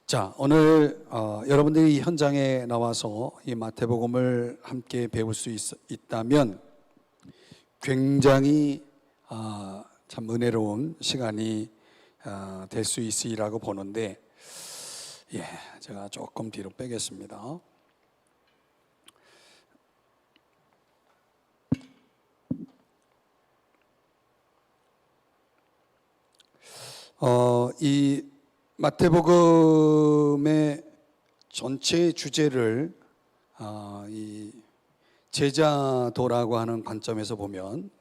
자, 오늘 여러분들이 현장에 나와서 이 마태복음을 함께 배울 수 있다면 굉장히 참 은혜로운 시간이 될 수 있으리라고 보는데, 제가 조금 뒤로 빼겠습니다. 이 마태복음의 전체 주제를 이 제자도라고 하는 관점에서 보면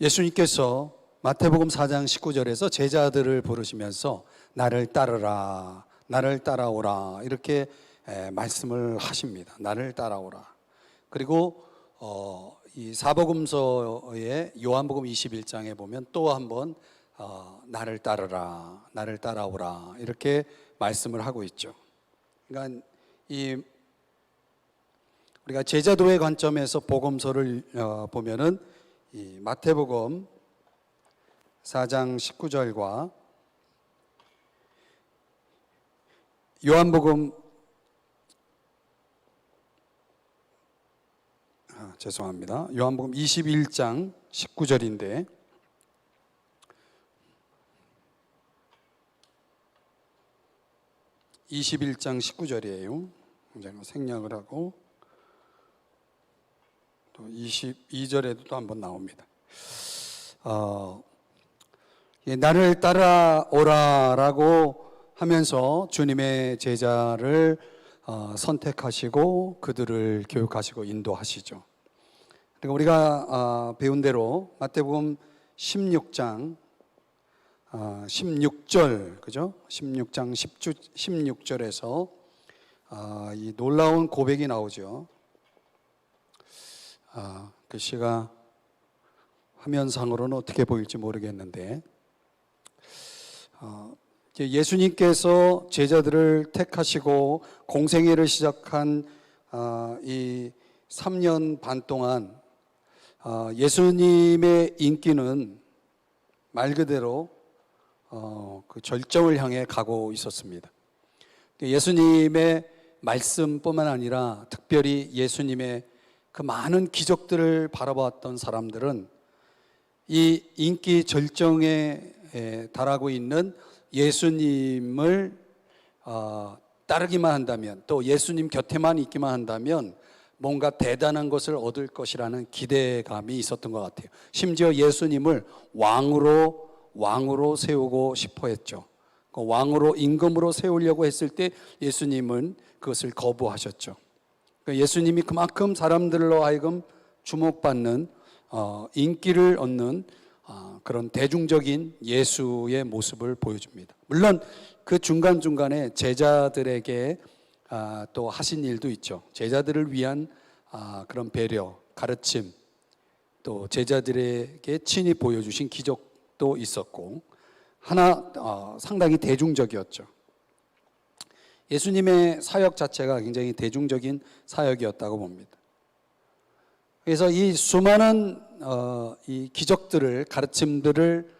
예수님께서 마태복음 4장 19절에서 제자들을 부르시면서 나를 따르라, 나를 따라오라 이렇게 말씀을 하십니다. 나를 따라오라. 그리고 이 사복음서의 요한복음 21장에 보면 또 한번 나를 따르라, 나를 따라오라 이렇게 말씀을 하고 있죠. 그러니까 우리가 제자도의 관점에서 복음서를 보면은 이 마태복음 4장 19절과 요한복음 요한복음 21장 19절인데 제가 생략을 하고 또 22절에도 또 한번 나옵니다. 나를 따라오라라고 하면서 주님의 제자를 선택하시고 그들을 교육하시고 인도하시죠. 그리고 우리가 배운 대로 마태복음 16장 16절, 그죠? 16장 16절에서 이 놀라운 고백이 나오죠. 글씨가 화면상으로는 어떻게 보일지 모르겠는데 예수님께서 제자들을 택하시고 공생애를 시작한 이 3년 반 동안 예수님의 인기는 말 그대로 그 절정을 향해 가고 있었습니다. 예수님의 말씀뿐만 아니라 특별히 예수님의 그 많은 기적들을 바라봤던 사람들은 이 인기 절정에 달하고 있는 예수님을 따르기만 한다면, 또 예수님 곁에만 있기만 한다면 뭔가 대단한 것을 얻을 것이라는 기대감이 있었던 것 같아요. 심지어 예수님을 왕으로 세우고 싶어 했죠. 왕으로, 임금으로 세우려고 했을 때 예수님은 그것을 거부하셨죠. 예수님이 그만큼 사람들로 하여금 주목받는 인기를 얻는 그런 대중적인 예수의 모습을 보여줍니다. 물론 그 중간중간에 제자들에게 또 하신 일도 있죠. 제자들을 위한 그런 배려, 가르침, 또 제자들에게 친히 보여주신 기적도 있었고, 하나 상당히 대중적이었죠. 예수님의 사역 자체가 굉장히 대중적인 사역이었다고 봅니다. 그래서 이 수많은 이 기적들을, 가르침들을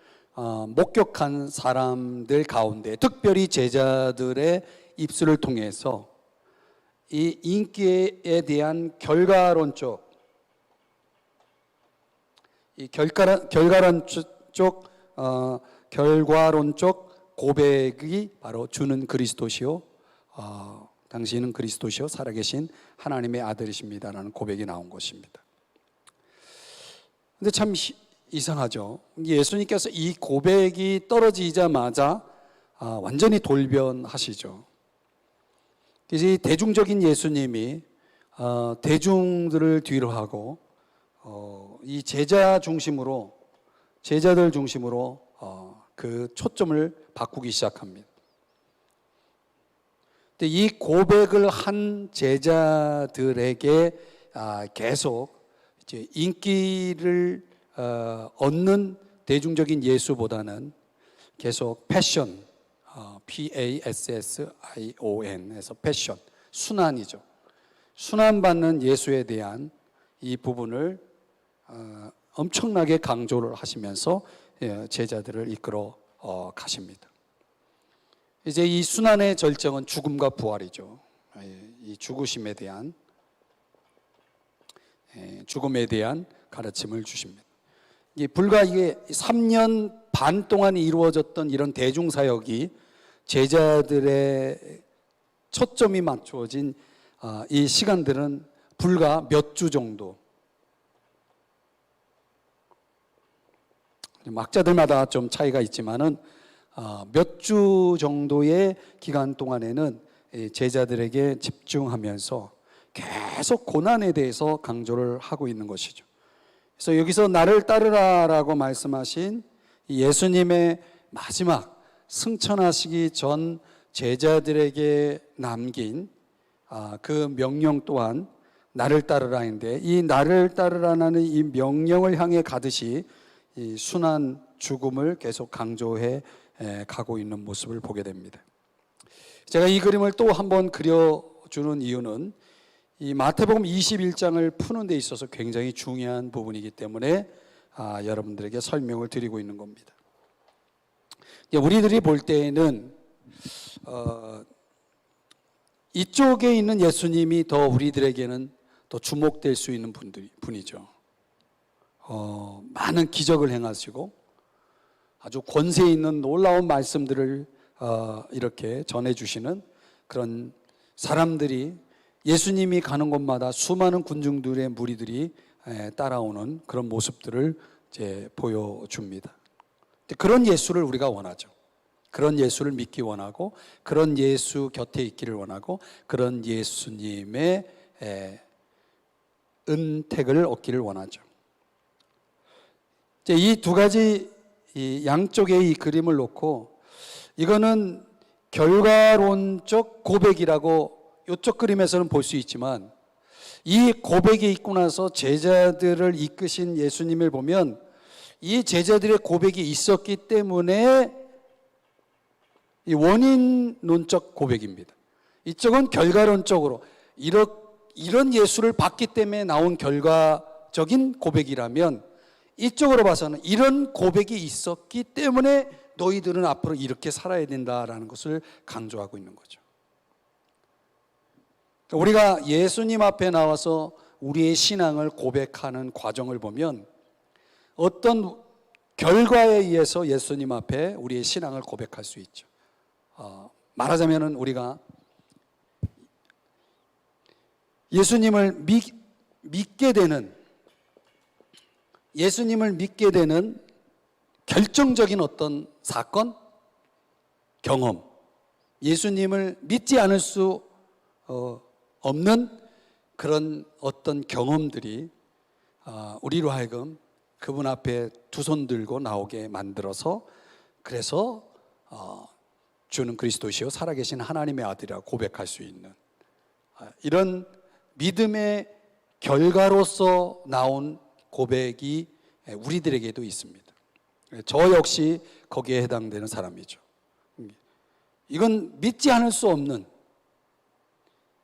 목격한 사람들 가운데 특별히 제자들의 입술을 통해서 이 인기에 대한 결과론적 고백이 바로 주는 그리스도시요, 당신은 그리스도시요 살아계신 하나님의 아들이십니다라는 고백이 나온 것입니다. 근데 참 이상하죠. 예수님께서 이 고백이 떨어지자마자 완전히 돌변하시죠. 그래서 이 대중적인 예수님이 대중들을 뒤로 하고 이 제자들 중심으로 그 초점을 바꾸기 시작합니다. 근데 이 고백을 한 제자들에게 계속 이제 인기를 얻는 대중적인 예수보다는 계속 패션, PASSION에서 패션, 순환이죠. 순환받는 예수에 대한 이 부분을 엄청나게 강조를 하시면서 제자들을 이끌어 가십니다. 이제 이 순환의 절정은 죽음과 부활이죠. 이 죽음에 대한 가르침을 주십니다. 불과 이게 3년 반 동안 이루어졌던 이런 대중사역이 제자들의 초점이 맞추어진 이 시간들은 불과 몇 주 정도, 학자들마다 좀 차이가 있지만은 몇 주 정도의 기간 동안에는 제자들에게 집중하면서 계속 고난에 대해서 강조를 하고 있는 것이죠. 그래서 여기서 나를 따르라라고 말씀하신 예수님의 마지막 승천하시기 전 제자들에게 남긴 그 명령 또한 나를 따르라인데, 이 나를 따르라는 이 명령을 향해 가듯이 이 순환 죽음을 계속 강조해 가고 있는 모습을 보게 됩니다. 제가 이 그림을 또 한번 그려주는 이유는 이 마태복음 21장을 푸는 데 있어서 굉장히 중요한 부분이기 때문에 여러분들에게 설명을 드리고 있는 겁니다. 우리들이 볼 때에는 이쪽에 있는 예수님이 더 우리들에게는 더 주목될 수 있는 분이죠. 많은 기적을 행하시고 아주 권세 있는 놀라운 말씀들을 이렇게 전해주시는 그런 사람들이, 예수님이 가는 곳마다 수많은 군중들의 무리들이 따라오는 그런 모습들을 이제 보여줍니다. 그런 예수를 우리가 원하죠. 그런 예수를 믿기 원하고, 그런 예수 곁에 있기를 원하고, 그런 예수님의 은택을 얻기를 원하죠. 이 두 가지 이 양쪽의 이 그림을 놓고, 이거는 결과론적 고백이라고 이쪽 그림에서는 볼 수 있지만, 이 고백이 있고 나서 제자들을 이끄신 예수님을 보면 이 제자들의 고백이 있었기 때문에 이 원인론적 고백입니다. 이쪽은 결과론적으로 이런 예수를 받기 때문에 나온 결과적인 고백이라면, 이쪽으로 봐서는 이런 고백이 있었기 때문에 너희들은 앞으로 이렇게 살아야 된다라는 것을 강조하고 있는 거죠. 우리가 예수님 앞에 나와서 우리의 신앙을 고백하는 과정을 보면 어떤 결과에 의해서 예수님 앞에 우리의 신앙을 고백할 수 있죠. 말하자면 우리가 예수님을 믿게 되는 결정적인 어떤 사건, 경험, 예수님을 믿지 않을 수 없는 그런 어떤 경험들이 우리로 하여금 그분 앞에 두 손 들고 나오게 만들어서, 그래서 주는 그리스도시요 살아계신 하나님의 아들이라고 고백할 수 있는 이런 믿음의 결과로서 나온 고백이 우리들에게도 있습니다. 저 역시 거기에 해당되는 사람이죠. 이건 믿지 않을 수 없는,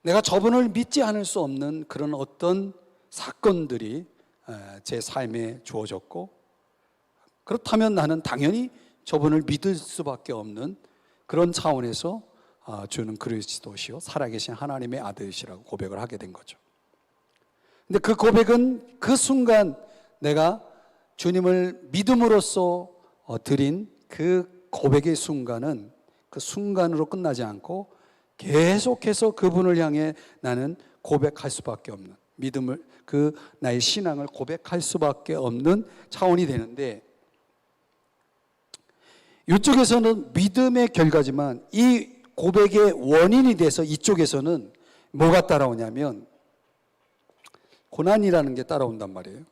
내가 저분을 믿지 않을 수 없는 그런 어떤 사건들이 제 삶에 주어졌고, 그렇다면 나는 당연히 저분을 믿을 수밖에 없는 그런 차원에서 주는 그리스도시요 살아계신 하나님의 아들이시라고 고백을 하게 된 거죠. 근데 그 고백은 그 순간 내가 주님을 믿음으로써 드린 그 고백의 순간은 그 순간으로 끝나지 않고 계속해서 그분을 향해 나는 고백할 수밖에 없는, 믿음을, 나의 신앙을 고백할 수밖에 없는 차원이 되는데, 이쪽에서는 믿음의 결과지만 이 고백의 원인이 돼서 이쪽에서는 뭐가 따라오냐면 고난이라는 게 따라온단 말이에요.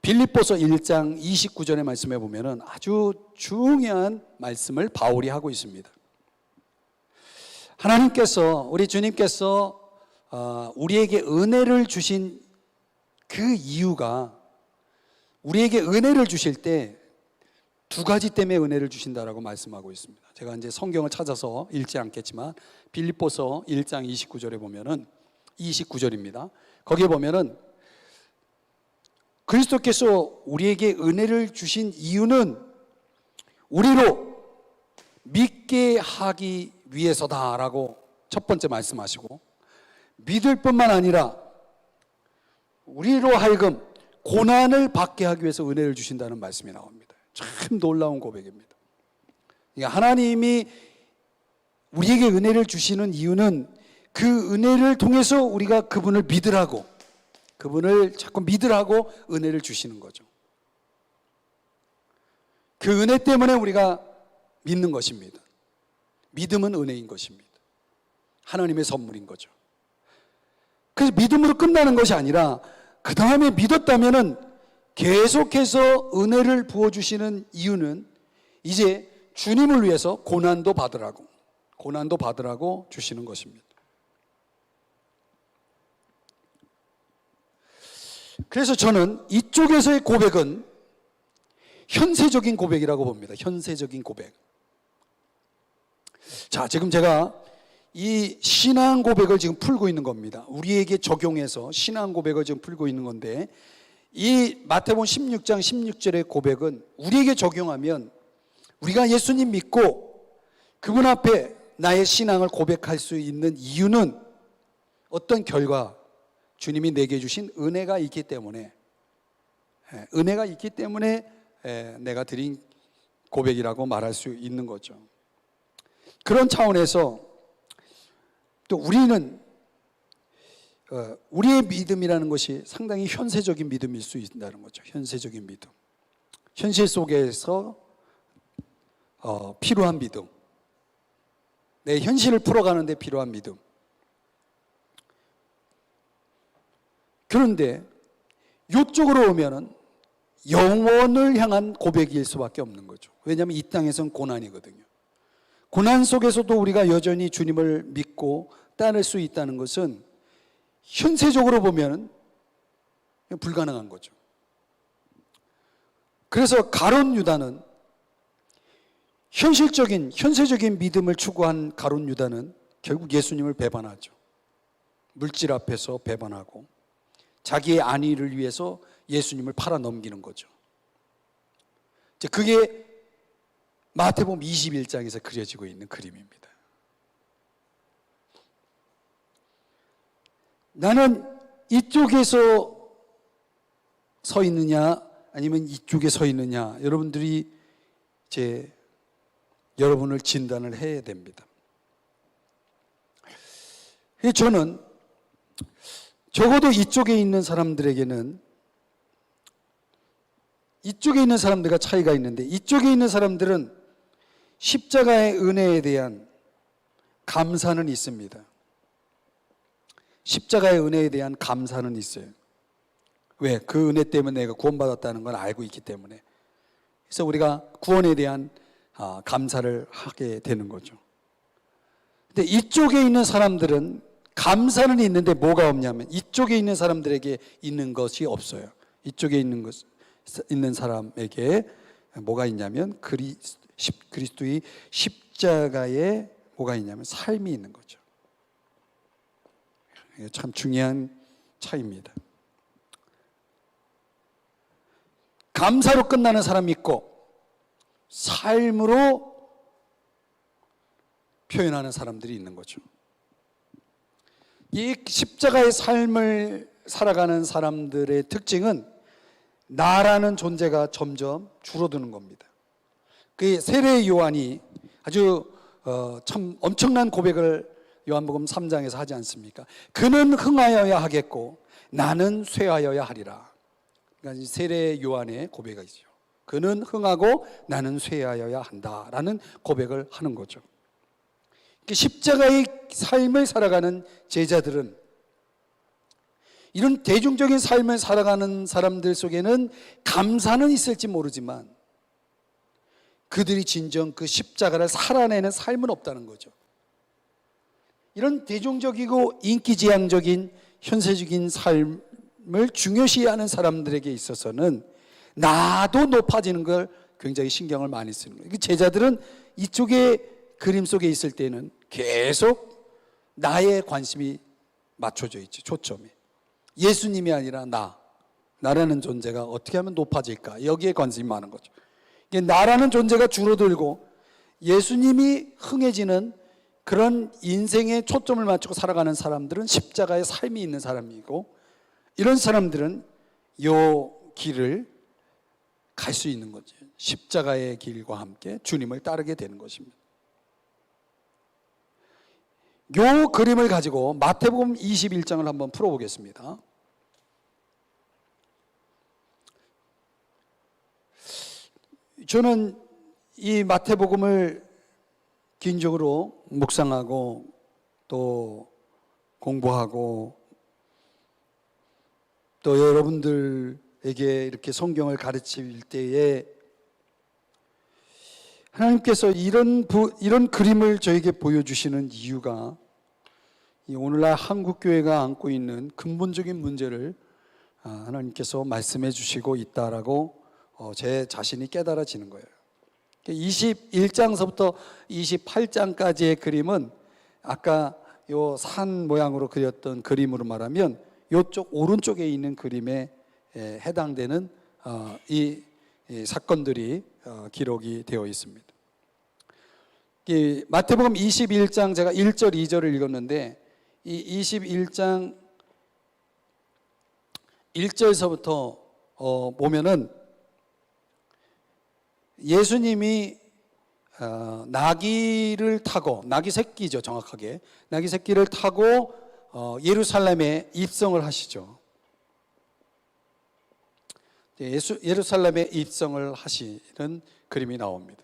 빌립보서 1장 29절의 말씀에 보면은 아주 중요한 말씀을 바울이 하고 있습니다. 하나님께서, 우리 주님께서 우리에게 은혜를 주신 그 이유가, 우리에게 은혜를 주실 때 두 가지 때문에 은혜를 주신다라고 말씀하고 있습니다. 제가 이제 성경을 찾아서 읽지 않겠지만 빌립보서 1장 29절에 보면은 29절입니다. 거기에 보면은 그리스도께서 우리에게 은혜를 주신 이유는 우리로 믿게 하기 위해서다라고 첫 번째 말씀하시고, 믿을 뿐만 아니라 우리로 하여금 고난을 받게 하기 위해서 은혜를 주신다는 말씀이 나옵니다. 참 놀라운 고백입니다. 하나님이 우리에게 은혜를 주시는 이유는 그 은혜를 통해서 우리가 그분을 믿으라고, 그분을 자꾸 믿으라고 은혜를 주시는 거죠. 그 은혜 때문에 우리가 믿는 것입니다. 믿음은 은혜인 것입니다. 하나님의 선물인 거죠. 그래서 믿음으로 끝나는 것이 아니라 그 다음에 믿었다면은 계속해서 은혜를 부어주시는 이유는 이제 주님을 위해서 고난도 받으라고 주시는 것입니다. 그래서 저는 이쪽에서의 고백은 현세적인 고백이라고 봅니다. 현세적인 고백. 자, 지금 제가 이 신앙 고백을 지금 풀고 있는 겁니다. 우리에게 적용해서 신앙 고백을 지금 풀고 있는 건데, 이 마태복음 16장 16절의 고백은 우리에게 적용하면 우리가 예수님 믿고 그분 앞에 나의 신앙을 고백할 수 있는 이유는 어떤 결과, 주님이 내게 주신 은혜가 있기 때문에, 내가 드린 고백이라고 말할 수 있는 거죠. 그런 차원에서 또 우리는 우리의 믿음이라는 것이 상당히 현세적인 믿음일 수 있다는 거죠. 현세적인 믿음, 현실 속에서 필요한 믿음, 내 현실을 풀어가는 데 필요한 믿음. 그런데 이쪽으로 오면은 영원을 향한 고백일 수밖에 없는 거죠. 왜냐하면 이 땅에서는 고난이거든요. 고난 속에서도 우리가 여전히 주님을 믿고 따를 수 있다는 것은 현세적으로 보면 불가능한 거죠. 그래서 가룟 유다는 현세적인 믿음을 추구한 가룟 유다는 결국 예수님을 배반하죠. 물질 앞에서 배반하고 자기의 안위를 위해서 예수님을 팔아 넘기는 거죠. 그게 마태복음 21장에서 그려지고 있는 그림입니다. 나는 이쪽에서 서 있느냐 아니면 이쪽에 서 있느냐, 여러분들이 여러분을 진단을 해야 됩니다. 저는 적어도 이쪽에 있는 사람들에게는, 이쪽에 있는 사람들과 차이가 있는데, 이쪽에 있는 사람들은 십자가의 은혜에 대한 감사는 있습니다. 십자가의 은혜에 대한 감사는 있어요. 왜? 그 은혜 때문에 내가 구원받았다는 걸 알고 있기 때문에. 그래서 우리가 구원에 대한 감사를 하게 되는 거죠. 근데 이쪽에 있는 사람들은 감사는 있는데 뭐가 없냐면, 이쪽에 있는 사람들에게 있는 것이 없어요. 이쪽에 있는 사람에게 뭐가 있냐면 그리스도의 십자가에 뭐가 있냐면 삶이 있는 거죠. 이게 참 중요한 차이입니다. 감사로 끝나는 사람이 있고 삶으로 표현하는 사람들이 있는 거죠. 이 십자가의 삶을 살아가는 사람들의 특징은 나라는 존재가 점점 줄어드는 겁니다. 그 세례 요한이 아주 참 엄청난 고백을 요한복음 3장에서 하지 않습니까? 그는 흥하여야 하겠고 나는 쇠하여야 하리라. 그러니까 세례 요한의 고백이 있죠. 그는 흥하고 나는 쇠하여야 한다라는 고백을 하는 거죠. 십자가의 삶을 살아가는 제자들은 이런 대중적인 삶을 살아가는 사람들 속에는 감사는 있을지 모르지만 그들이 진정 그 십자가를 살아내는 삶은 없다는 거죠. 이런 대중적이고 인기지향적인 현세적인 삶을 중요시하는 사람들에게 있어서는 나도 높아지는 걸 굉장히 신경을 많이 쓰는 거예요. 제자들은 이쪽에 그림 속에 있을 때는 계속 나의 관심이 맞춰져 있지, 초점이. 예수님이 아니라 나. 나라는 존재가 어떻게 하면 높아질까? 여기에 관심이 많은 거죠. 이게 나라는 존재가 줄어들고 예수님이 흥해지는 그런 인생에 초점을 맞추고 살아가는 사람들은 십자가의 삶이 있는 사람이고, 이런 사람들은 요 길을 갈 수 있는 거죠. 십자가의 길과 함께 주님을 따르게 되는 것입니다. 요 그림을 가지고 마태복음 21장을 한번 풀어보겠습니다. 저는 이 마태복음을 개인적으로 묵상하고 또 공부하고 또 여러분들에게 이렇게 성경을 가르칠 때에 하나님께서 이런 그림을 저에게 보여주시는 이유가 오늘날 한국교회가 안고 있는 근본적인 문제를 하나님께서 말씀해 주시고 있다라고 제 자신이 깨달아지는 거예요. 21장서부터 28장까지의 그림은 아까 요 산 모양으로 그렸던 그림으로 말하면 이쪽 오른쪽에 있는 그림에 해당되는 이 사건들이 기록이 되어 있습니다. 마태복음 21장 제가 1절 2절을 읽었는데 이 21장 1절서부터 보면은 예수님이 나귀를 타고, 나귀 새끼죠, 정확하게 나귀 새끼를 타고 예루살렘에 입성을 하시죠. 예루살렘에 입성을 하시는 그림이 나옵니다.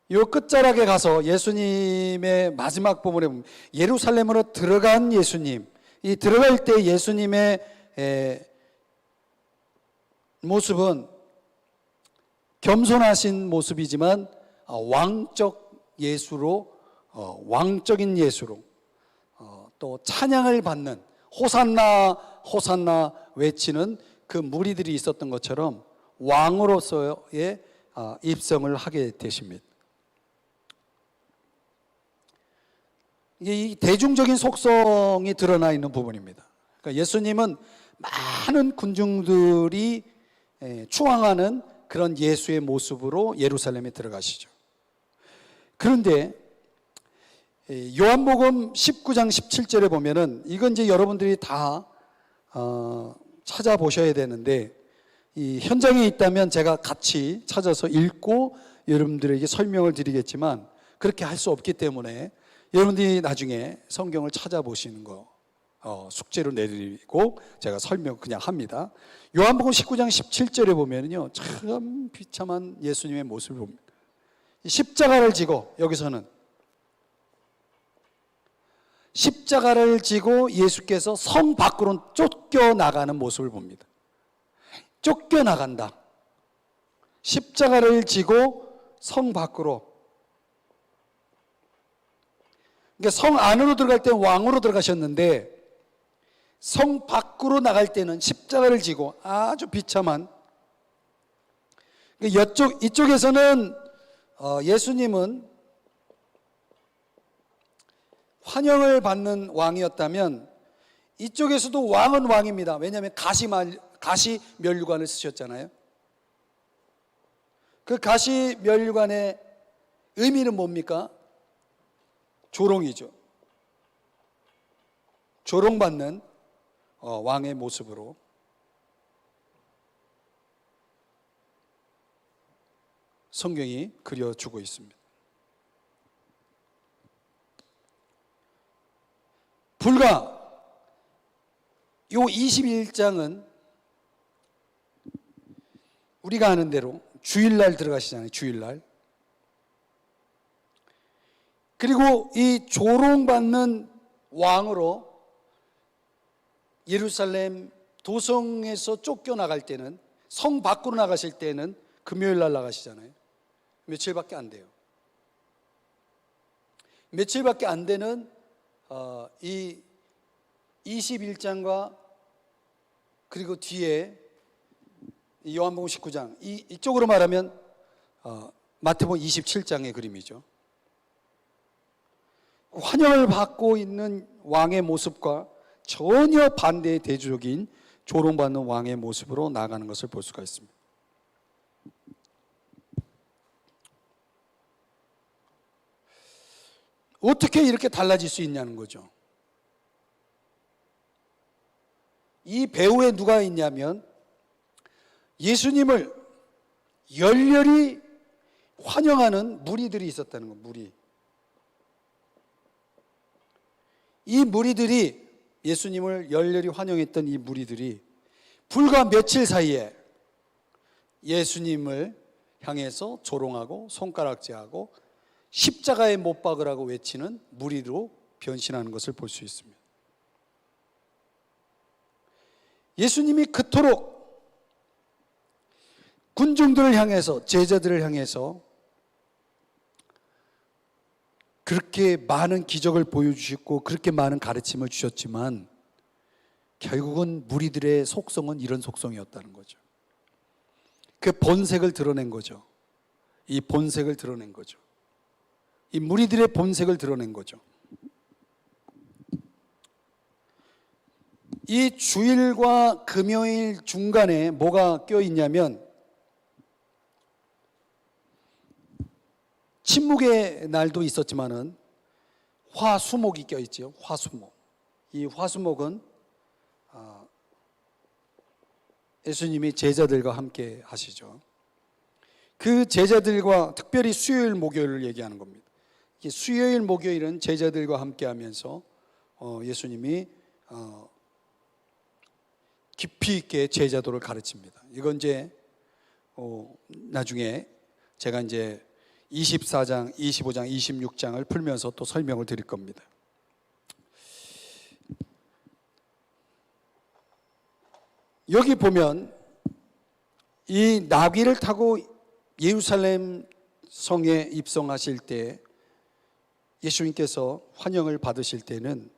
이 끝자락에 가서 예수님의 마지막 부분에 보면 예루살렘으로 들어간 예수님, 이 들어갈 때 예수님의 모습은 겸손하신 모습이지만 왕적 예수로, 왕적인 예수로 또 찬양을 받는 호산나 호산나 외치는 그 무리들이 있었던 것처럼 왕으로서의 입성을 하게 되십니다. 이게 대중적인 속성이 드러나 있는 부분입니다. 그러니까 예수님은 많은 군중들이 추앙하는 그런 예수의 모습으로 예루살렘에 들어가시죠. 그런데 요한복음 19장 17절에 보면은 이건 이제 여러분들이 다 찾아보셔야 되는데, 이 현장에 있다면 제가 같이 찾아서 읽고 여러분들에게 설명을 드리겠지만 그렇게 할 수 없기 때문에 여러분들이 나중에 성경을 찾아보시는 거 숙제로 내드리고 제가 설명 그냥 합니다. 요한복음 19장 17절에 보면요, 참 비참한 예수님의 모습을 봅니다. 십자가를 지고, 여기서는 십자가를 지고 예수께서 성 밖으로 쫓겨나가는 모습을 봅니다. 쫓겨나간다. 십자가를 지고 성 밖으로. 그러니까 성 안으로 들어갈 때는 왕으로 들어가셨는데 성 밖으로 나갈 때는 십자가를 지고 아주 비참한. 이쪽에서는 예수님은 환영을 받는 왕이었다면 이쪽에서도 왕은 왕입니다. 왜냐하면 가시 면류관을 쓰셨잖아요. 그 가시 면류관의 의미는 뭡니까? 조롱이죠. 조롱받는 왕의 모습으로 성경이 그려주고 있습니다. 불과 요 21장은 우리가 아는 대로 주일날 들어가시잖아요. 주일날. 그리고 이 조롱받는 왕으로 예루살렘 도성에서 쫓겨나갈 때는, 성 밖으로 나가실 때는 금요일날 나가시잖아요. 며칠밖에 안 돼요. 며칠밖에 안 되는 이 21장과 그리고 뒤에 요한복음 19장, 이쪽으로 말하면 마태복음 27장의 그림이죠. 환영을 받고 있는 왕의 모습과 전혀 반대의 대조적인 조롱받는 왕의 모습으로 나아가는 것을 볼 수가 있습니다. 어떻게 이렇게 달라질 수 있냐는 거죠. 이 배후에 누가 있냐면 예수님을 열렬히 환영하는 무리들이 있었다는 거. 이 무리들이, 예수님을 열렬히 환영했던 이 무리들이 불과 며칠 사이에 예수님을 향해서 조롱하고 손가락질하고 십자가에 못 박으라고 외치는 무리로 변신하는 것을 볼 수 있습니다. 예수님이 그토록 군중들을 향해서, 제자들을 향해서 그렇게 많은 기적을 보여주셨고 그렇게 많은 가르침을 주셨지만 결국은 무리들의 속성은 이런 속성이었다는 거죠. 그 본색을 드러낸 거죠. 이 본색을 드러낸 거죠. 이 무리들의 본색을 드러낸 거죠. 이 주일과 금요일 중간에 뭐가 껴있냐면 침묵의 날도 있었지만은 화수목이 껴있죠. 화수목. 이 화수목은 예수님이 제자들과 함께 하시죠. 그 제자들과 특별히 수요일 목요일을 얘기하는 겁니다. 수요일 목요일은 제자들과 함께 하면서 예수님이 깊이 있게 제자도를 가르칩니다. 이건 이제 나중에 제가 이제 24장, 25장, 26장을 풀면서 또 설명을 드릴 겁니다. 여기 보면 이 나귀를 타고 예루살렘 성에 입성하실 때 예수님께서 환영을 받으실 때는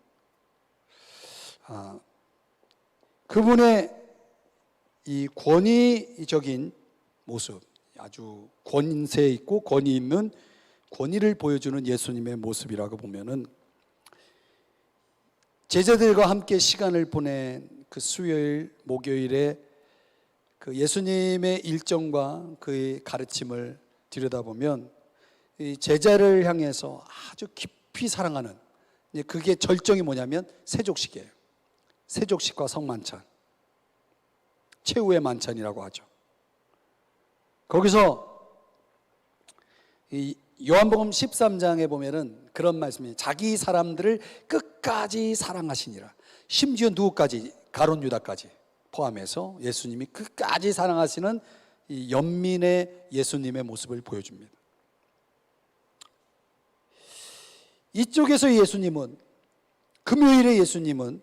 그분의 이 권위적인 모습, 아주 권세 있고 권위 있는 권위를 보여주는 예수님의 모습이라고 보면은 제자들과 함께 시간을 보낸 그 수요일, 목요일에 그 예수님의 일정과 그의 가르침을 들여다보면 이 제자를 향해서 아주 깊이 사랑하는, 그게 절정이 뭐냐면 세족식이에요. 세족식과 성만찬, 최후의 만찬이라고 하죠. 거기서 이 요한복음 13장에 보면은 그런 말씀이, 자기 사람들을 끝까지 사랑하시니라. 심지어 누구까지? 가룟 유다까지 포함해서 예수님이 끝까지 사랑하시는 이 연민의 예수님의 모습을 보여줍니다. 이쪽에서 예수님은, 금요일의 예수님은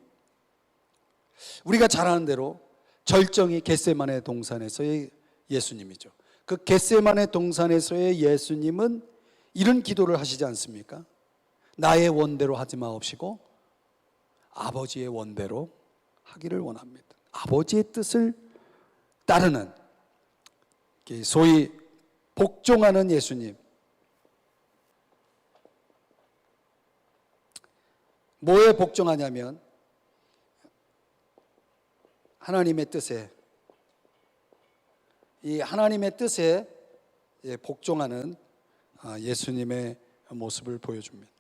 우리가 잘 아는 대로 절정이 겟세마네 동산에서의 예수님이죠. 그 겟세마네 동산에서의 예수님은 이런 기도를 하시지 않습니까? 나의 원대로 하지 마옵시고 아버지의 원대로 하기를 원합니다. 아버지의 뜻을 따르는, 소위 복종하는 예수님. 뭐에 복종하냐면 하나님의 뜻에, 이 하나님의 뜻에 복종하는 예수님의 모습을 보여줍니다.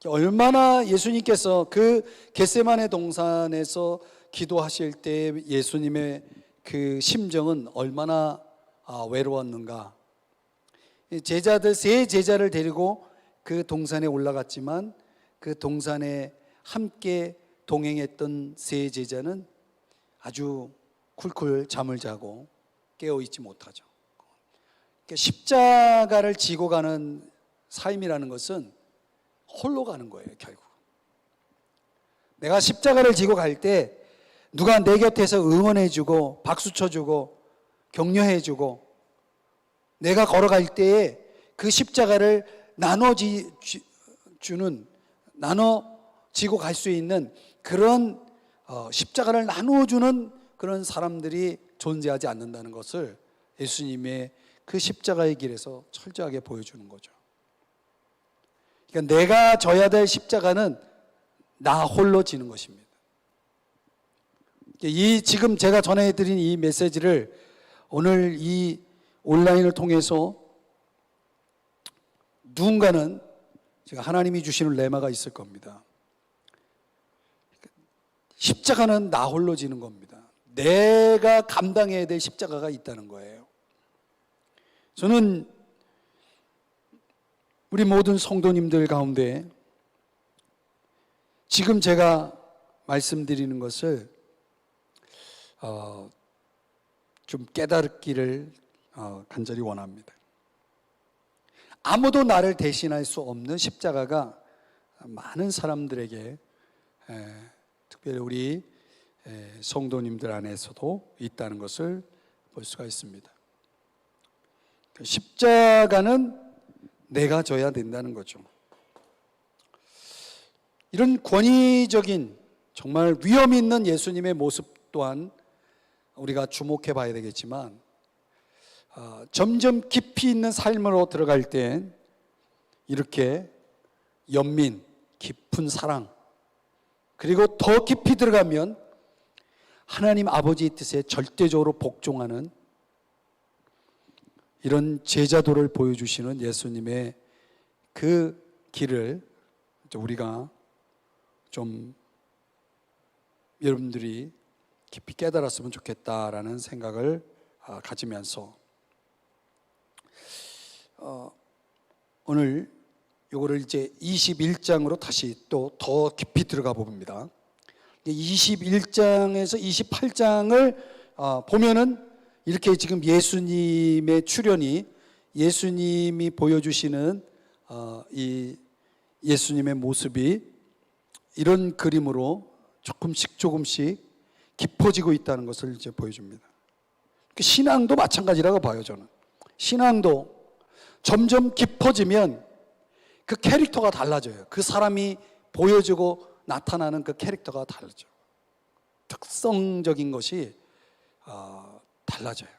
얼마나 예수님께서 그 겟세마네 동산에서 기도하실 때 예수님의 그 심정은 얼마나 외로웠는가. 제자들, 세 제자를 데리고 그 동산에 올라갔지만 그 동산에 함께 동행했던 세 제자는 아주 쿨쿨 잠을 자고 깨어있지 못하죠. 십자가를 지고 가는 삶이라는 것은 홀로 가는 거예요. 결국 내가 십자가를 지고 갈 때 누가 내 곁에서 응원해주고 박수 쳐주고 격려해주고, 내가 걸어갈 때에 그 십자가를 나눠지고 갈 수 있는 그런 십자가를 나누어주는 그런 사람들이 존재하지 않는다는 것을 예수님의 그 십자가의 길에서 철저하게 보여주는 거죠. 그러니까 내가 져야 될 십자가는 나 홀로 지는 것입니다. 지금 제가 전해드린 이 메시지를 오늘 이 온라인을 통해서 누군가는 제가 하나님이 주시는 레마가 있을 겁니다. 십자가는 나 홀로 지는 겁니다. 내가 감당해야 될 십자가가 있다는 거예요. 저는 우리 모든 성도님들 가운데 지금 제가 말씀드리는 것을 좀 깨닫기를 간절히 원합니다. 아무도 나를 대신할 수 없는 십자가가 많은 사람들에게 특별히 우리 성도님들 안에서도 있다는 것을 볼 수가 있습니다. 십자가는 내가 져야 된다는 거죠. 이런 권위적인 정말 위험 있는 예수님의 모습 또한 우리가 주목해 봐야 되겠지만 점점 깊이 있는 삶으로 들어갈 때 이렇게 연민, 깊은 사랑, 그리고 더 깊이 들어가면 하나님 아버지의 뜻에 절대적으로 복종하는 이런 제자도를 보여주시는 예수님의 그 길을 우리가 좀 여러분들이 깊이 깨달았으면 좋겠다라는 생각을 가지면서 오늘 요거를 이제 21장으로 다시 또 더 깊이 들어가 봅니다. 21장에서 28장을 보면은 이렇게 지금 예수님의 출현이, 예수님이 보여주시는 이 예수님의 모습이 이런 그림으로 조금씩 깊어지고 있다는 것을 이제 보여줍니다. 신앙도 마찬가지라고 봐요, 저는. 신앙도 점점 깊어지면 그 캐릭터가 달라져요. 그 사람이 보여주고 나타나는 그 캐릭터가 달라져요. 특성적인 것이 달라져요.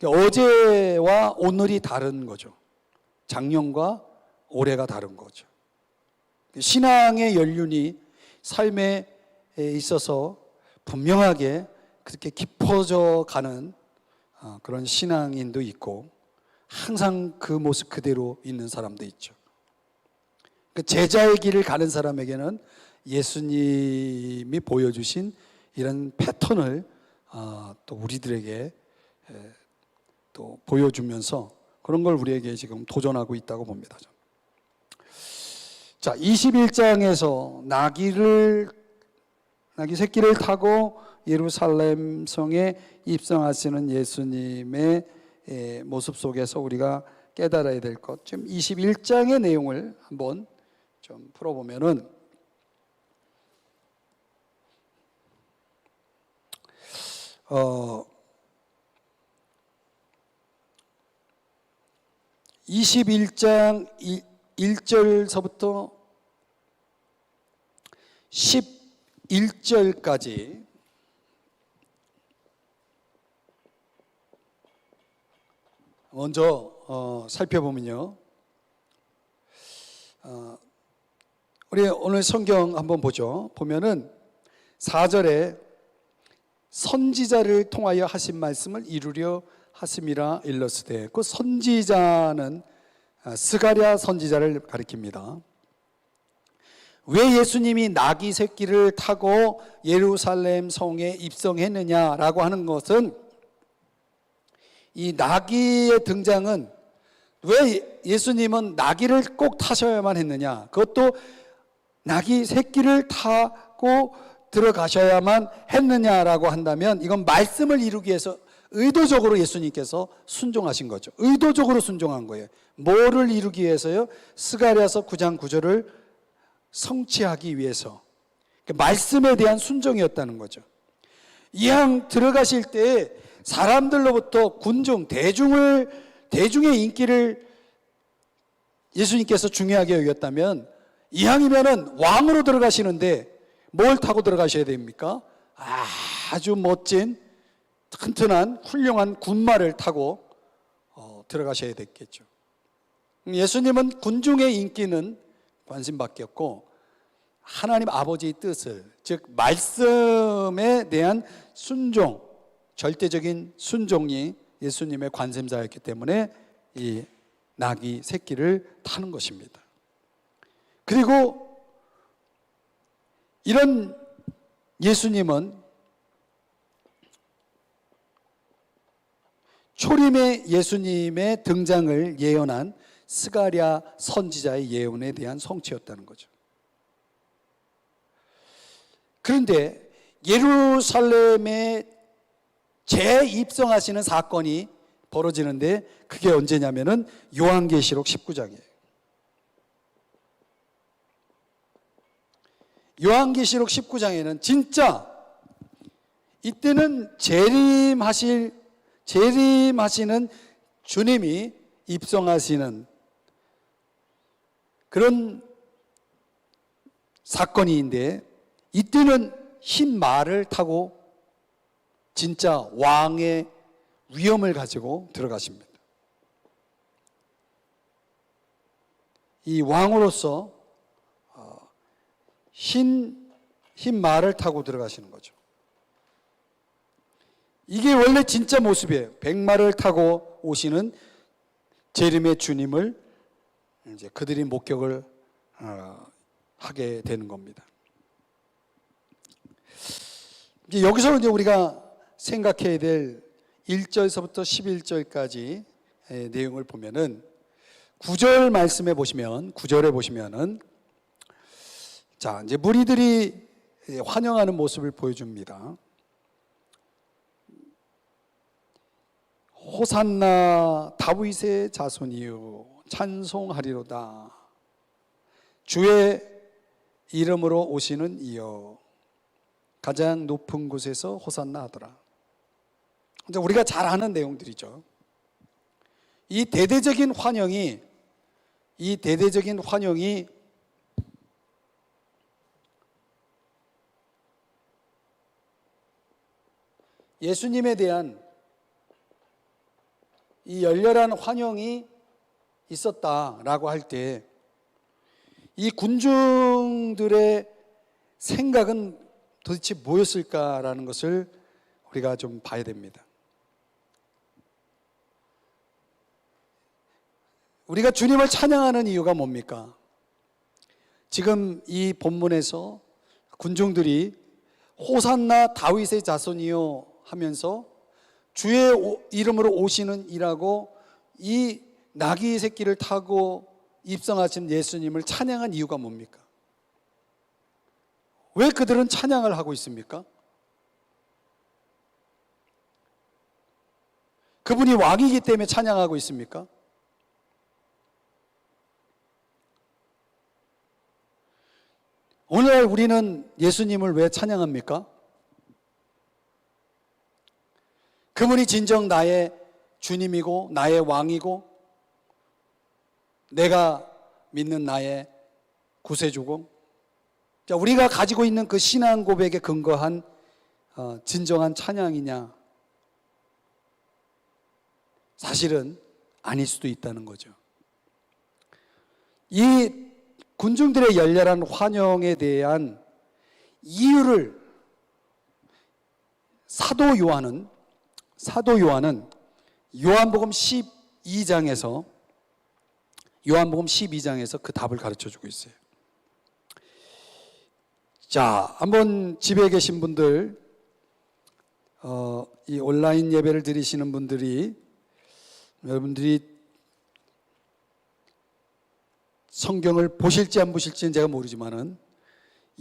어제와 오늘이 다른 거죠. 작년과 올해가 다른 거죠. 신앙의 연륜이 삶에 있어서 분명하게 그렇게 깊어져 가는 그런 신앙인도 있고 항상 그 모습 그대로 있는 사람도 있죠. 제자의 길을 가는 사람에게는 예수님이 보여주신 이런 패턴을 또 우리들에게 또 보여주면서 그런 걸 우리에게 지금 도전하고 있다고 봅니다. 자, 21장에서 나귀 새끼를 타고 예루살렘 성에 입성하시는 예수님의 모습 속에서 우리가 깨달아야 될 것, 지금 21장의 내용을 한번 좀 풀어보면은 21장 1절서부터 11절까지 먼저 살펴보면요, 우리 오늘 성경 한번 보죠. 보면은 4절에 선지자를 통하여 하신 말씀을 이루려 하심이라 일렀으되, 그 선지자는 스가랴 선지자를 가리킵니다. 왜 예수님이 나귀 새끼를 타고 예루살렘 성에 입성했느냐라고 하는 것은, 이 나귀의 등장은 왜 예수님은 나귀를 꼭 타셔야만 했느냐, 그것도 나귀 새끼를 타고 들어가셔야만 했느냐라고 한다면, 이건 말씀을 이루기 위해서 의도적으로 예수님께서 순종하신 거죠. 의도적으로 순종한 거예요. 뭐를 이루기 위해서요? 스가랴서 9장 9절을 성취하기 위해서. 말씀에 대한 순종이었다는 거죠. 이왕 들어가실 때 사람들로부터 군중, 대중의 인기를 예수님께서 중요하게 여겼다면, 이왕이면은 왕으로 들어가시는데 뭘 타고 들어가셔야 됩니까? 아주 멋진 튼튼한 훌륭한 군마를 타고 들어가셔야 됐겠죠. 예수님은 군중의 인기는 관심 받겼고 하나님 아버지의 뜻을, 즉 말씀에 대한 순종, 절대적인 순종이 예수님의 관심사였기 때문에 이 나귀 새끼를 타는 것입니다. 그리고 이런 예수님은 초림의 예수님의 등장을 예언한 스가랴 선지자의 예언에 대한 성취였다는 거죠. 그런데 예루살렘에 재입성하시는 사건이 벌어지는데 그게 언제냐면은 요한계시록 19장이에요. 요한계시록 19장에는 진짜 이때는 재림하시는 주님이 입성하시는 그런 사건인데, 이때는 흰 말을 타고 진짜 왕의 위엄을 가지고 들어가십니다. 이 왕으로서 흰 말을 타고 들어가시는 거죠. 이게 원래 진짜 모습이에요. 백마를 타고 오시는 재림의 주님을 이제 그들이 목격을 하게 되는 겁니다. 이제 여기서 이제 우리가 생각해야 될 1절서부터 11절까지 내용을 보면은 9절 말씀에 보시면, 9절에 보시면은 자, 이제 무리들이 환영하는 모습을 보여줍니다. 호산나 다윗의 자손이요 찬송하리로다. 주의 이름으로 오시는 이여 가장 높은 곳에서 호산나 하더라. 이제 우리가 잘 아는 내용들이죠. 이 대대적인 환영이 예수님에 대한 이 열렬한 환영이 있었다라고 할 때 이 군중들의 생각은 도대체 뭐였을까라는 것을 우리가 좀 봐야 됩니다. 우리가 주님을 찬양하는 이유가 뭡니까? 지금 이 본문에서 군중들이 호산나 다윗의 자손이요 하면서 주의 이름으로 오시는 이라고 이 나귀 새끼를 타고 입성하신 예수님을 찬양한 이유가 뭡니까? 왜 그들은 찬양을 하고 있습니까? 그분이 왕이기 때문에 찬양하고 있습니까? 오늘날 우리는 예수님을 왜 찬양합니까? 그분이 진정 나의 주님이고 나의 왕이고 내가 믿는 나의 구세주고, 자, 우리가 가지고 있는 그 신앙 고백에 근거한 진정한 찬양이냐? 사실은 아닐 수도 있다는 거죠. 이 군중들의 열렬한 환영에 대한 이유를 사도 요한은 요한복음 12장에서 그 답을 가르쳐 주고 있어요. 자, 한번 집에 계신 분들, 이 온라인 예배를 드리시는 분들이, 여러분들이 성경을 보실지 안 보실지는 제가 모르지만은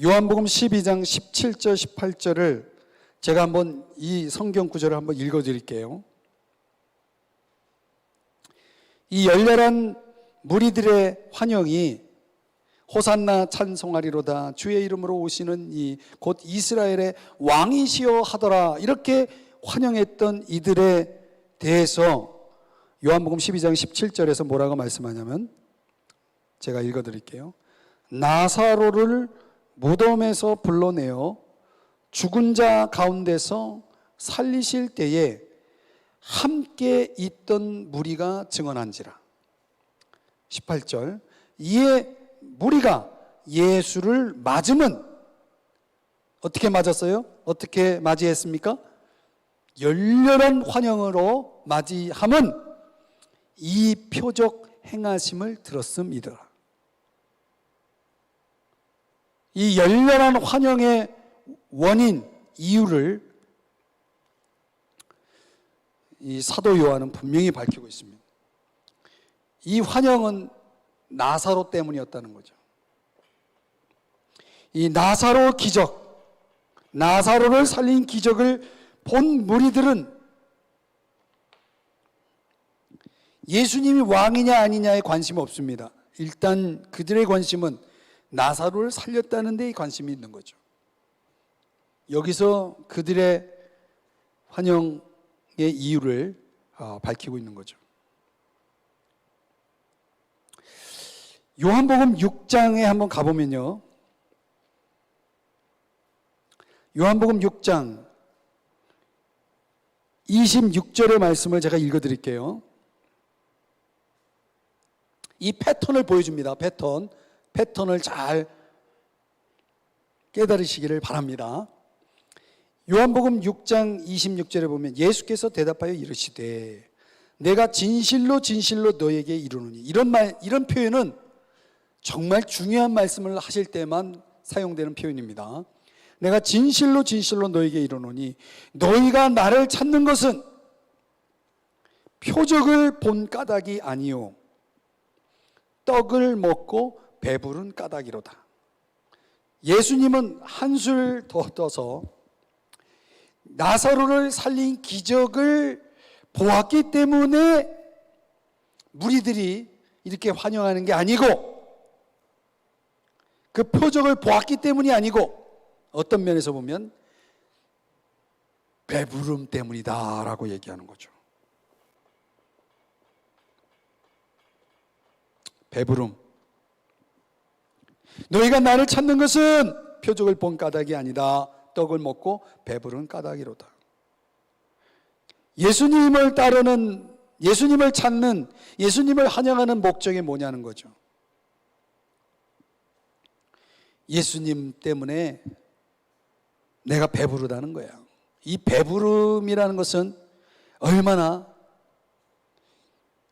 요한복음 12장 17절 18절을 제가 한번 이 성경 구절을 한번 읽어 드릴게요. 이 열렬한 무리들의 환영이 호산나 찬송하리로다 주의 이름으로 오시는 이 곧 이스라엘의 왕이시여 하더라, 이렇게 환영했던 이들에 대해서 요한복음 12장 17절에서 뭐라고 말씀하냐면, 제가 읽어 드릴게요. 나사로를 무덤에서 불러내어 죽은 자 가운데서 살리실 때에 함께 있던 무리가 증언한지라. 18절, 이에 무리가 예수를 맞으면 어떻게 맞았어요? 어떻게 맞이했습니까? 열렬한 환영으로 맞이함은 이 표적 행하심을 들었음이더라. 이 열렬한 환영의 원인, 이유를 이 사도 요한은 분명히 밝히고 있습니다. 이 환영은 나사로 때문이었다는 거죠. 이 나사로 기적, 나사로를 살린 기적을 본 무리들은 예수님이 왕이냐 아니냐에 관심 없습니다. 일단 그들의 관심은 나사로를 살렸다는 데 관심이 있는 거죠. 여기서 그들의 환영의 이유를 밝히고 있는 거죠. 요한복음 6장에 한번 가보면요, 요한복음 6장 26절의 말씀을 제가 읽어드릴게요. 이 패턴을 보여줍니다. 패턴을 잘 깨달으시기를 바랍니다. 요한복음 6장 26절에 보면 예수께서 대답하여 이르시되 내가 진실로 진실로 너에게 이르노니, 이런 표현은 정말 중요한 말씀을 하실 때만 사용되는 표현입니다. 내가 진실로 진실로 너에게 이르노니 너희가 나를 찾는 것은 표적을 본 까닭이 아니요 떡을 먹고 배부른 까닭이로다. 예수님은 한술 더 떠서 나사로를 살린 기적을 보았기 때문에 무리들이 이렇게 환영하는 게 아니고, 그 표적을 보았기 때문이 아니고, 어떤 면에서 보면 배부름 때문이다 라고 얘기하는 거죠. 배부름. 너희가 나를 찾는 것은 표적을 본 까닭이 아니다. 떡을 먹고 배부른 까닭이로다. 예수님을 따르는, 예수님을 찾는, 예수님을 환영하는 목적이 뭐냐는 거죠. 예수님 때문에 내가 배부르다는 거야. 이 배부름이라는 것은 얼마나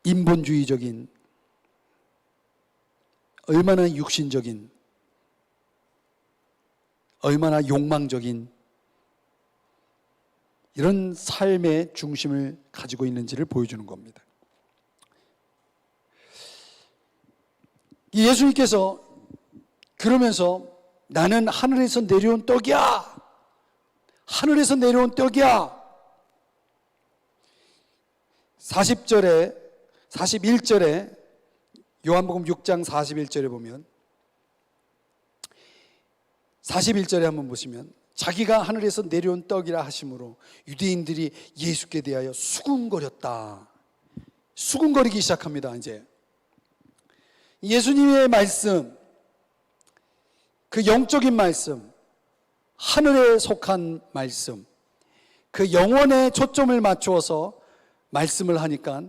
인본주의적인, 얼마나 육신적인, 얼마나 욕망적인 이런 삶의 중심을 가지고 있는지를 보여주는 겁니다. 예수님께서 그러면서 나는 하늘에서 내려온 떡이야, 하늘에서 내려온 떡이야, 40절에 41절에 요한복음 6장 41절에 보면, 41절에 한번 보시면 자기가 하늘에서 내려온 떡이라 하심으로 유대인들이 예수께 대하여 수군거렸다. 수군거리기 시작합니다. 이제 예수님의 말씀, 그 영적인 말씀, 하늘에 속한 말씀, 그 영혼에 초점을 맞추어서 말씀을 하니까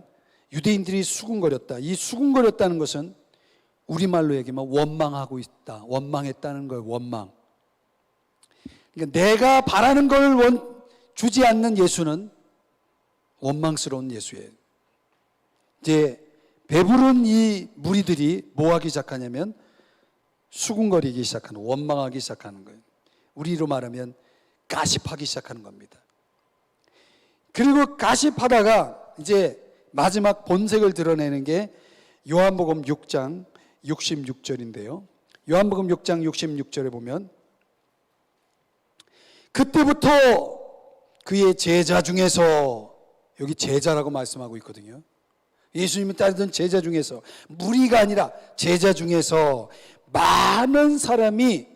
유대인들이 수군거렸다. 이 수군거렸다는 것은 우리말로 얘기하면 원망하고 있다, 원망했다는 거예요. 원망. 그러니까 내가 바라는 걸 주지 않는 예수는 원망스러운 예수예요. 이제 배부른 이 무리들이 뭐 하기 시작하냐면 수군거리기 시작하는, 원망하기 시작하는 거예요. 우리로 말하면 가십하기 시작하는 겁니다. 그리고 가십하다가 이제 마지막 본색을 드러내는 게 요한복음 6장 66절인데요. 요한복음 6장 66절에 보면 그때부터 그의 제자 중에서, 여기 제자라고 말씀하고 있거든요. 예수님을 따르던 제자 중에서, 무리가 아니라 제자 중에서 많은 사람이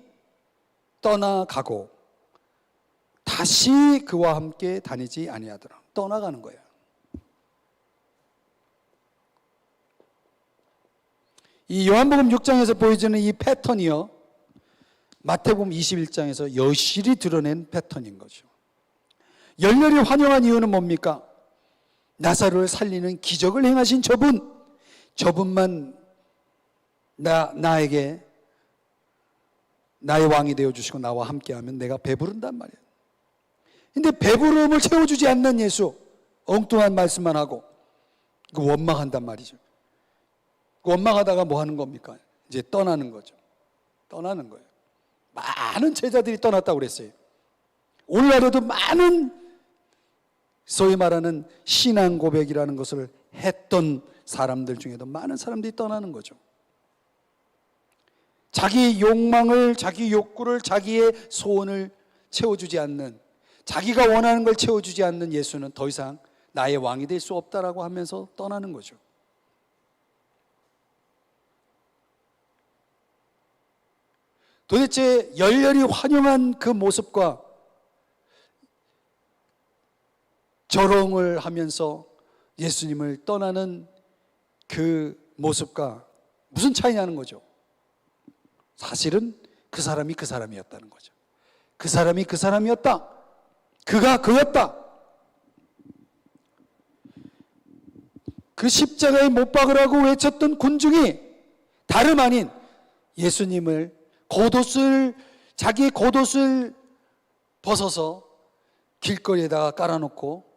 떠나가고 다시 그와 함께 다니지 아니하더라. 떠나가는 거예요. 이 요한복음 6장에서 보여지는 이 패턴이요, 마태복음 21장에서 여실히 드러낸 패턴인 거죠. 열렬히 환영한 이유는 뭡니까? 나사로를 살리는 기적을 행하신 저분만 나에게 나의 왕이 되어주시고 나와 함께하면 내가 배부른단 말이에요. 근데 배부름을 채워주지 않는 예수, 엉뚱한 말씀만 하고 그 원망한단 말이죠. 그 원망하다가 뭐 하는 겁니까? 이제 떠나는 거죠. 떠나는 거예요. 많은 제자들이 떠났다고 그랬어요. 오늘날에도 많은 소위 말하는 신앙 고백이라는 것을 했던 사람들 중에도 많은 사람들이 떠나는 거죠. 자기 욕망을, 자기 욕구를, 자기의 소원을 채워주지 않는, 자기가 원하는 걸 채워주지 않는 예수는 더 이상 나의 왕이 될 수 없다라고 하면서 떠나는 거죠. 도대체 열렬히 환영한 그 모습과 조롱을 하면서 예수님을 떠나는 그 모습과 무슨 차이냐는 거죠. 사실은 그 사람이 그 사람이었다는 거죠. 그 사람이 그 사람이었다. 그가 그였다. 그 십자가에 못 박으라고 외쳤던 군중이 다름 아닌 예수님을 자기의 겉옷을 벗어서 길거리에다가 깔아놓고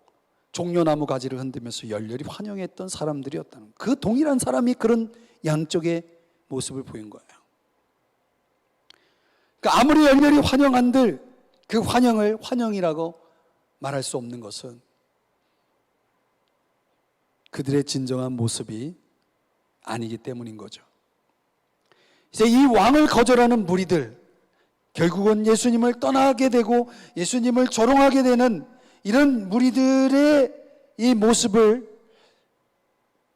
종려나무 가지를 흔들면서 열렬히 환영했던 사람들이었다는 거예요. 그 동일한 사람이 그런 양쪽의 모습을 보인 거예요. 그러니까 아무리 열렬히 환영한들 그 환영을 환영이라고 말할 수 없는 것은 그들의 진정한 모습이 아니기 때문인 거죠. 이제 이 왕을 거절하는 무리들, 결국은 예수님을 떠나게 되고 예수님을 조롱하게 되는 이런 무리들의 이 모습을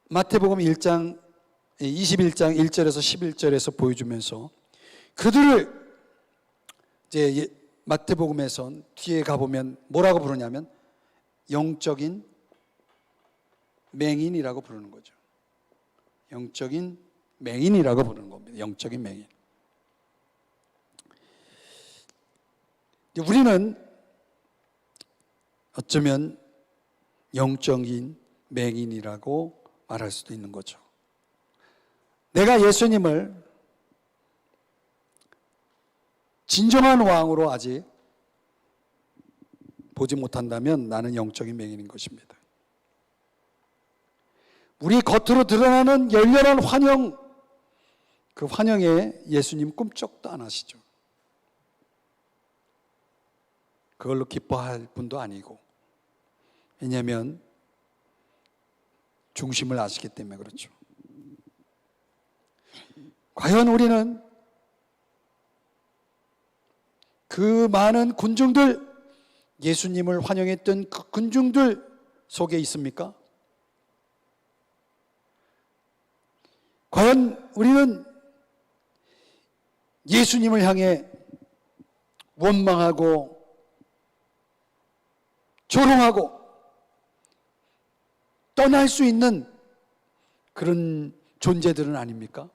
마태복음 1장 21장 1절에서 11절에서 보여주면서 그들을 이제 마태복음에선 뒤에 가보면 뭐라고 부르냐면 영적인 맹인이라고 부르는 거죠. 영적인 맹인이라고 부르는 겁니다. 영적인 맹인. 우리는 어쩌면 영적인 맹인이라고 말할 수도 있는 거죠. 내가 예수님을 진정한 왕으로 아직 보지 못한다면 나는 영적인 맹인인 것입니다. 우리 겉으로 드러나는 열렬한 환영, 그 환영에 예수님 꿈쩍도 안 하시죠. 그걸로 기뻐할 분도 아니고, 왜냐하면 중심을 아시기 때문에 그렇죠. 과연 우리는 그 많은 군중들, 예수님을 환영했던 그 군중들 속에 있습니까? 과연 우리는 예수님을 향해 원망하고 조롱하고 떠날 수 있는 그런 존재들은 아닙니까?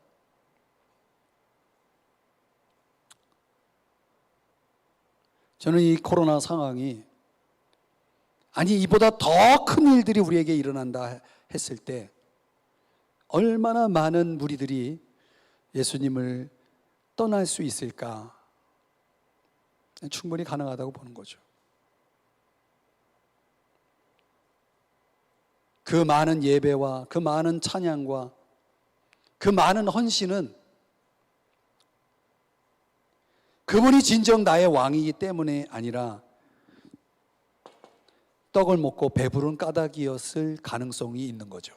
저는 이 코로나 상황이 아니 이보다 더 큰 일들이 우리에게 일어난다 했을 때 얼마나 많은 무리들이 예수님을 떠날 수 있을까? 충분히 가능하다고 보는 거죠. 그 많은 예배와 그 많은 찬양과 그 많은 헌신은 그분이 진정 나의 왕이기 때문에 아니라 떡을 먹고 배부른 까닭이었을 가능성이 있는 거죠.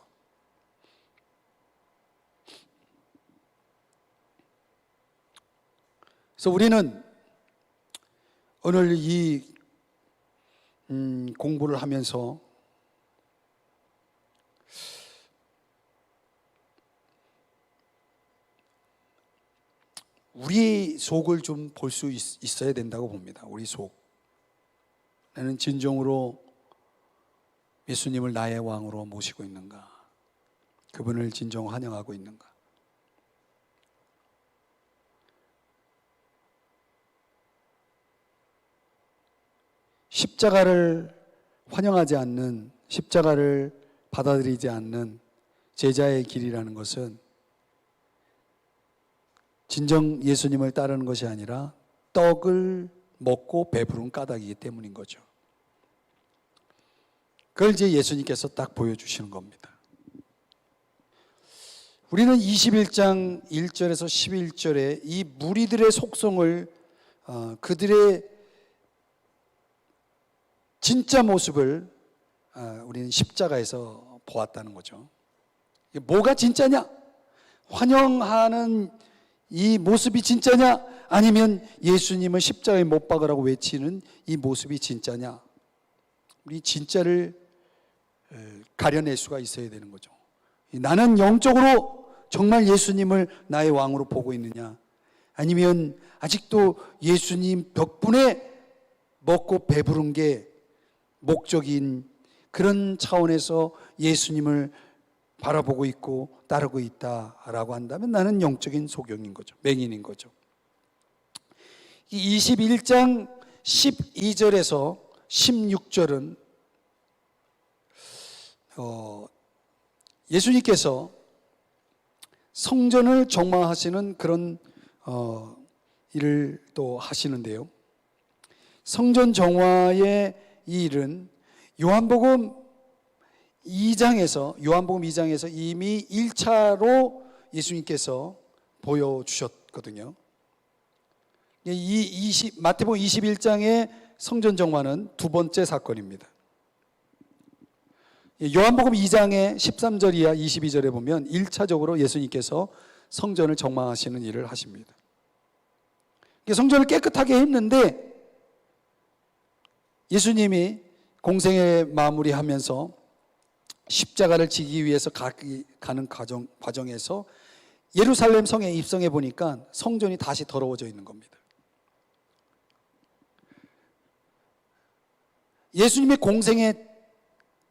그래서 우리는 오늘 이 공부를 하면서 우리 속을 좀 볼 수 있어야 된다고 봅니다. 우리 속. 나는 진정으로 예수님을 나의 왕으로 모시고 있는가? 그분을 진정 환영하고 있는가? 십자가를 환영하지 않는, 십자가를 받아들이지 않는 제자의 길이라는 것은 진정 예수님을 따르는 것이 아니라 떡을 먹고 배부른 까닭이기 때문인 거죠. 그걸 이제 예수님께서 딱 보여주시는 겁니다. 우리는 21장 1절에서 11절에 이 무리들의 속성을, 그들의 진짜 모습을 우리는 십자가에서 보았다는 거죠. 뭐가 진짜냐? 환영하는 이 모습이 진짜냐? 아니면 예수님을 십자가에 못 박으라고 외치는 이 모습이 진짜냐? 우리 진짜를 가려낼 수가 있어야 되는 거죠. 나는 영적으로 정말 예수님을 나의 왕으로 보고 있느냐? 아니면 아직도 예수님 덕분에 먹고 배부른 게 목적인 그런 차원에서 예수님을 바라보고 있고 따르고 있다라고 한다면 나는 영적인 소경인 거죠. 맹인인 거죠. 21장 12절에서 16절은 예수님께서 성전을 정화하시는 그런 일을 또 하시는데요. 성전 정화의 이 일은 요한복음 2장에서 이미 1차로 예수님께서 보여주셨거든요. 마태복음 21장의 성전 정화는 두 번째 사건입니다. 요한복음 2장의 13절 이하 22절에 보면 1차적으로 예수님께서 성전을 정화하시는 일을 하십니다. 성전을 깨끗하게 했는데 예수님이 공생애 마무리하면서 십자가를 지기 위해서 가는 과정에서 예루살렘 성에 입성해 보니까 성전이 다시 더러워져 있는 겁니다. 예수님의 공생의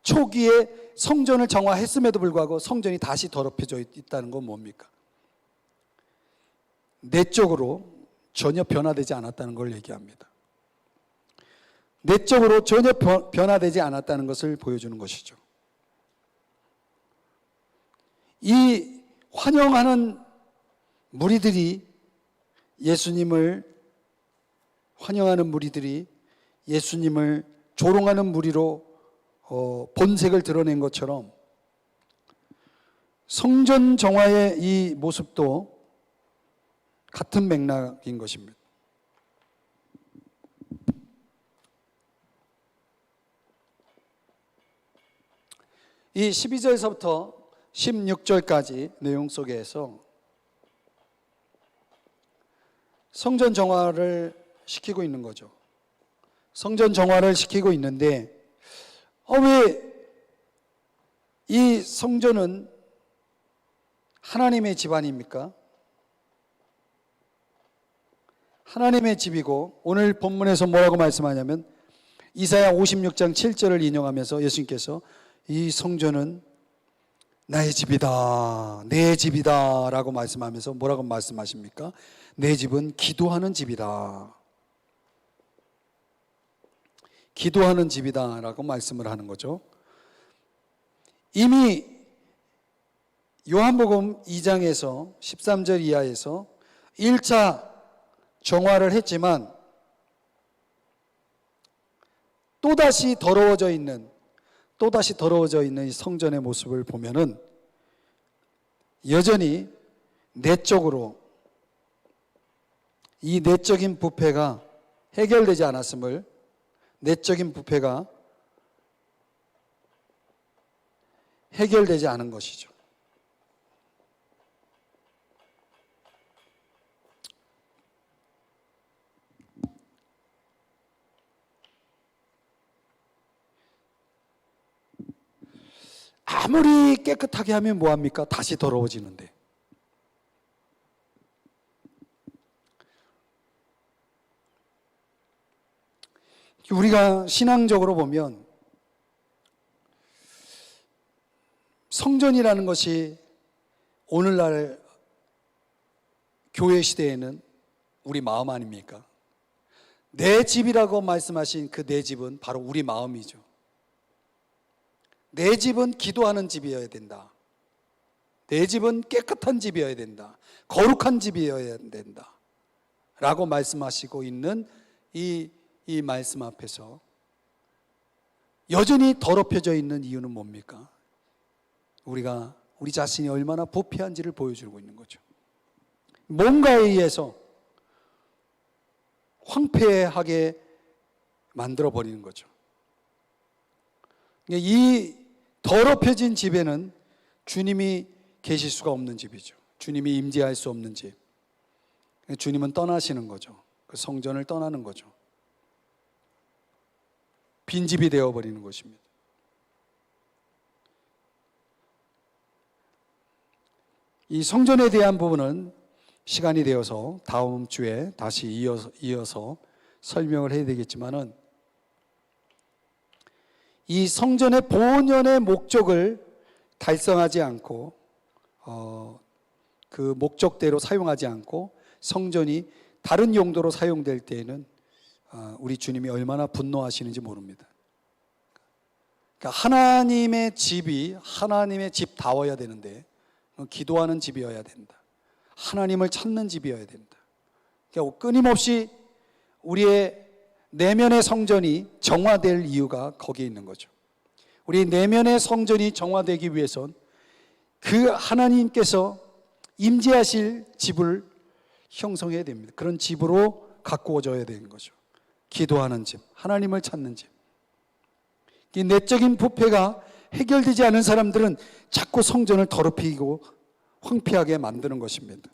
초기에 성전을 정화했음에도 불구하고 성전이 다시 더럽혀져 있다는 건 뭡니까? 내적으로 전혀 변화되지 않았다는 걸 얘기합니다. 내적으로 전혀 변화되지 않았다는 것을 보여주는 것이죠. 이 환영하는 무리들이 예수님을 조롱하는 무리로 본색을 드러낸 것처럼 성전 정화의 이 모습도 같은 맥락인 것입니다. 이 12절에서부터 16절까지 내용 속에서 성전 정화를 시키고 있는 거죠. 성전 정화를 시키고 있는데 왜 이 성전은 하나님의 집 아닙니까? 하나님의 집이고 오늘 본문에서 뭐라고 말씀하냐면 이사야 56장 7절을 인용하면서 예수님께서 이 성전은 나의 집이다, 내 집이다 라고 말씀하면서 뭐라고 말씀하십니까? 내 집은 기도하는 집이다, 기도하는 집이다 라고 말씀을 하는 거죠. 이미 요한복음 2장에서 13절 이하에서 1차 정화를 했지만 또다시 더러워져 있는 이 성전의 모습을 보면은 여전히 내적으로 이 내적인 부패가 해결되지 않았음을, 내적인 부패가 해결되지 않은 것이죠. 아무리 깨끗하게 하면 뭐합니까? 다시 더러워지는데. 우리가 신앙적으로 보면 성전이라는 것이 오늘날 교회 시대에는 우리 마음 아닙니까? 내 집이라고 말씀하신 그 내 집은 바로 우리 마음이죠. 내 집은 기도하는 집이어야 된다. 내 집은 깨끗한 집이어야 된다. 거룩한 집이어야 된다. 라고 말씀하시고 있는 이 말씀 앞에서 여전히 더럽혀져 있는 이유는 뭡니까? 우리 자신이 얼마나 부패한지를 보여주고 있는 거죠. 뭔가에 의해서 황폐하게 만들어버리는 거죠. 이 더럽혀진 집에는 주님이 계실 수가 없는 집이죠. 주님이 임재할 수 없는 집. 주님은 떠나시는 거죠. 그 성전을 떠나는 거죠. 빈집이 되어버리는 것입니다. 이 성전에 대한 부분은 시간이 되어서 다음 주에 다시 이어서 설명을 해야 되겠지만은, 이 성전의 본연의 목적을 달성하지 않고 그 목적대로 사용하지 않고 성전이 다른 용도로 사용될 때에는 우리 주님이 얼마나 분노하시는지 모릅니다. 그러니까 하나님의 집이 하나님의 집다워야 되는데 기도하는 집이어야 된다. 하나님을 찾는 집이어야 된다. 그러니까 끊임없이 우리의 내면의 성전이 정화될 이유가 거기에 있는 거죠. 우리 내면의 성전이 정화되기 위해선 그 하나님께서 임재하실 집을 형성해야 됩니다. 그런 집으로 가꾸어져야 되는 거죠. 기도하는 집, 하나님을 찾는 집. 이 내적인 부패가 해결되지 않은 사람들은 자꾸 성전을 더럽히고 황폐하게 만드는 것입니다.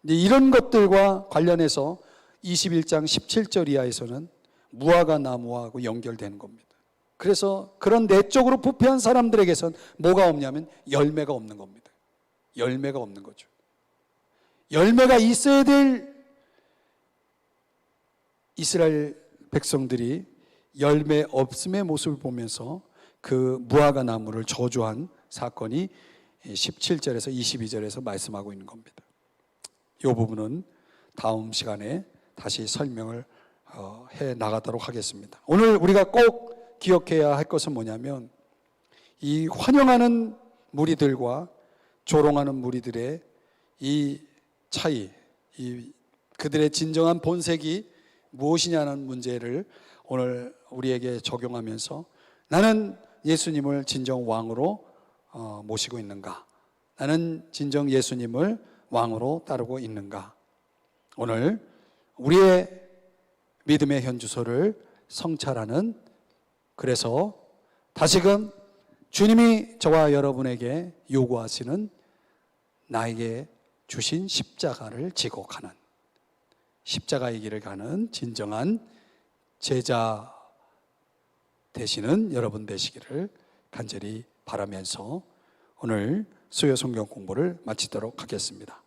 이런 것들과 관련해서 21장 17절 이하에서는 무화과 나무하고 연결되는 겁니다. 그래서 그런 내적으로 부패한 사람들에게선 뭐가 없냐면 열매가 없는 겁니다. 열매가 없는 거죠. 열매가 있어야 될 이스라엘 백성들이 열매 없음의 모습을 보면서 그 무화과 나무를 저주한 사건이 17절에서 22절에서 말씀하고 있는 겁니다. 이 부분은 다음 시간에 다시 설명을 해 나가도록 하겠습니다. 오늘 우리가 꼭 기억해야 할 것은 뭐냐면, 이 환영하는 무리들과 조롱하는 무리들의 이 차이, 그들의 진정한 본색이 무엇이냐는 문제를 오늘 우리에게 적용하면서, 나는 예수님을 진정 왕으로 모시고 있는가? 나는 진정 예수님을 왕으로 따르고 있는가? 오늘 우리의 믿음의 현주소를 성찰하는, 그래서 다시금 주님이 저와 여러분에게 요구하시는 나에게 주신 십자가를 지고 가는, 십자가의 길을 가는 진정한 제자 되시는 여러분 되시기를 간절히 바라면서 오늘 수요 성경 공부를 마치도록 하겠습니다.